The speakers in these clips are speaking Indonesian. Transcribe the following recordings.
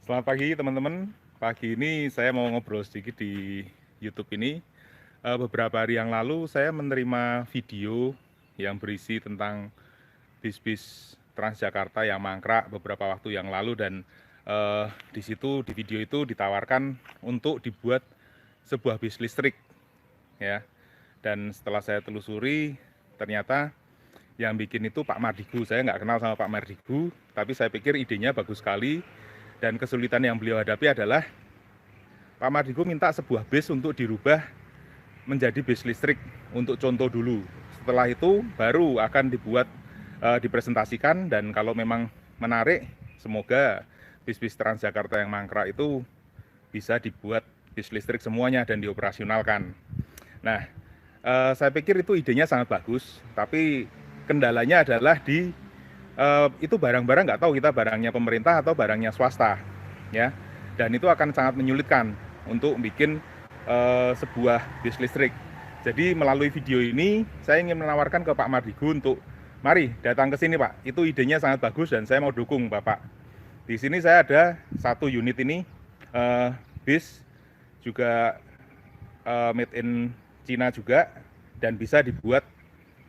Selamat pagi teman-teman. Pagi ini saya mau ngobrol sedikit di YouTube ini. Beberapa hari yang lalu saya menerima video yang berisi tentang bis-bis Transjakarta yang mangkrak beberapa waktu yang lalu, dan di situ di video itu ditawarkan untuk dibuat sebuah bis listrik, ya. Dan setelah saya telusuri, ternyata yang bikin itu Pak Mardigu. Saya nggak kenal sama Pak Mardigu, tapi saya pikir idenya bagus sekali. Dan kesulitan yang beliau hadapi adalah Pak Mardigu minta sebuah bis untuk dirubah menjadi bis listrik untuk contoh dulu. Setelah itu baru akan dibuat, dipresentasikan, dan kalau memang menarik, semoga bis-bis Transjakarta yang mangkrak itu bisa dibuat bis listrik semuanya dan dioperasionalkan. Nah, saya pikir itu idenya sangat bagus, tapi kendalanya adalah itu barang-barang nggak tahu kita barangnya pemerintah atau barangnya swasta, ya. Dan itu akan sangat menyulitkan untuk bikin sebuah bis listrik. Jadi melalui video ini saya ingin menawarkan ke Pak Mardigu untuk mari datang ke sini, Pak. Itu idenya sangat bagus dan saya mau dukung Bapak. Di sini saya ada satu unit ini, bis juga made in China juga, dan bisa dibuat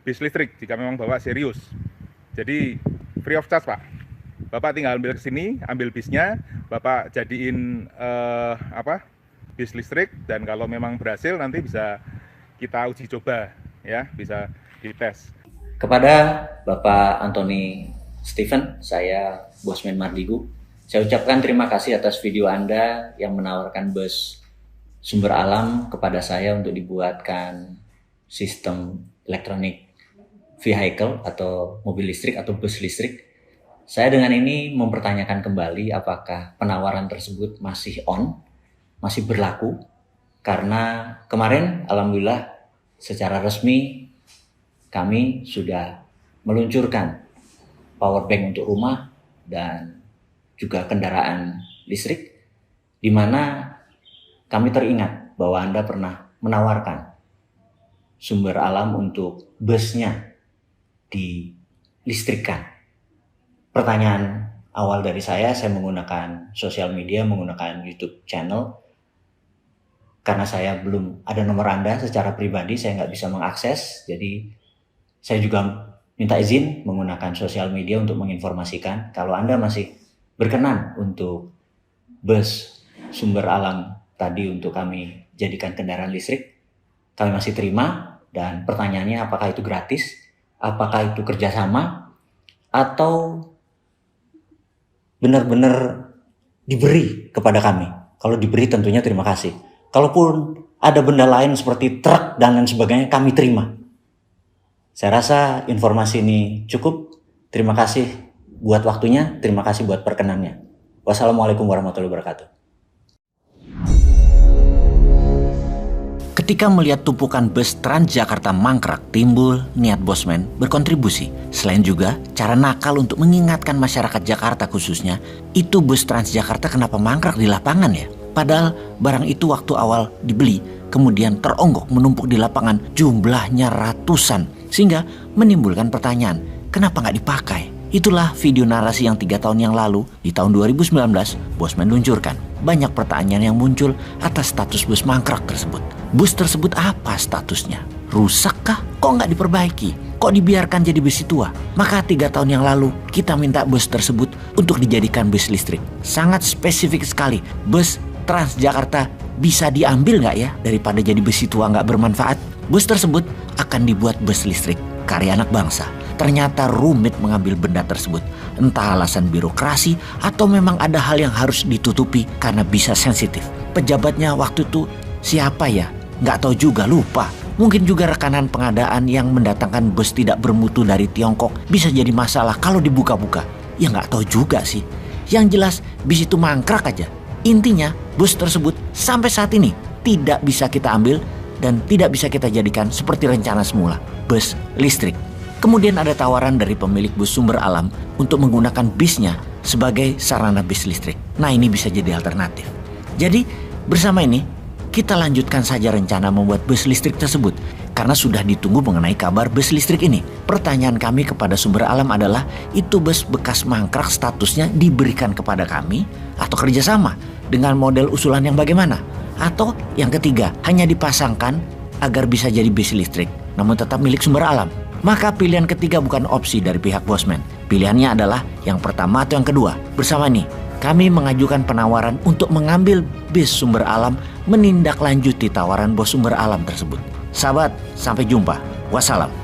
bis listrik jika memang Bapak serius. Jadi free of charge, Pak. Bapak tinggal ambil ke sini, ambil bisnya, Bapak jadiin bis listrik, dan kalau memang berhasil nanti bisa kita uji coba, ya, bisa dites. Kepada Bapak Anthony Stephen, saya Bosman Mardigu. Saya ucapkan terima kasih atas video Anda yang menawarkan bus sumber alam kepada saya untuk dibuatkan sistem elektronik vehicle atau mobil listrik atau bus listrik. Saya dengan ini mempertanyakan kembali apakah penawaran tersebut masih masih berlaku, karena kemarin alhamdulillah secara resmi kami sudah meluncurkan power bank untuk rumah dan juga kendaraan listrik, di mana kami teringat bahwa Anda pernah menawarkan sumber alam untuk busnya dilistrikkan. Pertanyaan awal dari saya menggunakan sosial media, menggunakan YouTube channel, karena saya belum ada nomor Anda secara pribadi, saya nggak bisa mengakses. Jadi saya juga minta izin menggunakan sosial media untuk menginformasikan kalau Anda masih berkenan untuk bus sumber alam tadi untuk kami jadikan kendaraan listrik, kami masih terima. Dan pertanyaannya, apakah itu gratis? Apakah itu kerjasama? Atau benar-benar diberi kepada kami? Kalau diberi tentunya terima kasih. Kalaupun ada benda lain seperti truk dan lain sebagainya, kami terima. Saya rasa informasi ini cukup. Terima kasih buat waktunya, terima kasih buat perkenannya. Wassalamualaikum warahmatullahi wabarakatuh. Ketika melihat tumpukan bus Transjakarta mangkrak, timbul niat Bosman berkontribusi. Selain juga cara nakal untuk mengingatkan masyarakat Jakarta khususnya, itu bus Transjakarta kenapa mangkrak di lapangan ya? Padahal barang itu waktu awal dibeli, kemudian teronggok menumpuk di lapangan jumlahnya ratusan. Sehingga menimbulkan pertanyaan, kenapa nggak dipakai? Itulah video narasi yang 3 tahun yang lalu, di tahun 2019, Bosman luncurkan. Banyak pertanyaan yang muncul atas status bus mangkrak tersebut. Bus tersebut apa statusnya? Rusak kah? Kok nggak diperbaiki? Kok dibiarkan jadi besi tua? Maka 3 tahun yang lalu kita minta bus tersebut untuk dijadikan bus listrik. Sangat spesifik sekali. Bus Transjakarta bisa diambil nggak ya daripada jadi besi tua nggak bermanfaat? Bus tersebut akan dibuat bus listrik karya anak bangsa. Ternyata rumit mengambil benda tersebut. Entah alasan birokrasi atau memang ada hal yang harus ditutupi karena bisa sensitif. Pejabatnya waktu itu siapa ya? Nggak tahu juga, lupa. Mungkin juga rekanan pengadaan yang mendatangkan bus tidak bermutu dari Tiongkok bisa jadi masalah kalau dibuka-buka. Ya nggak tahu juga sih. Yang jelas bis itu mangkrak aja. Intinya bus tersebut sampai saat ini tidak bisa kita ambil dan tidak bisa kita jadikan seperti rencana semula, bus listrik. Kemudian ada tawaran dari pemilik bus sumber alam untuk menggunakan bisnya sebagai sarana bis listrik. Nah, ini bisa jadi alternatif. Jadi bersama ini kita lanjutkan saja rencana membuat bus listrik tersebut. karena sudah ditunggu mengenai kabar bus listrik ini. Pertanyaan kami kepada Sumber Alam adalah, itu bus bekas mangkrak statusnya diberikan kepada kami atau kerjasama dengan model usulan yang bagaimana? Atau yang ketiga, hanya dipasangkan agar bisa jadi bus listrik namun tetap milik Sumber Alam? Maka pilihan ketiga bukan opsi dari pihak Bosman. Pilihannya adalah yang pertama atau yang kedua. Bersama nih, kami mengajukan penawaran untuk mengambil bus Sumber Alam menindaklanjuti tawaran bos Sumber Alam tersebut. Sahabat, sampai jumpa. Wassalam.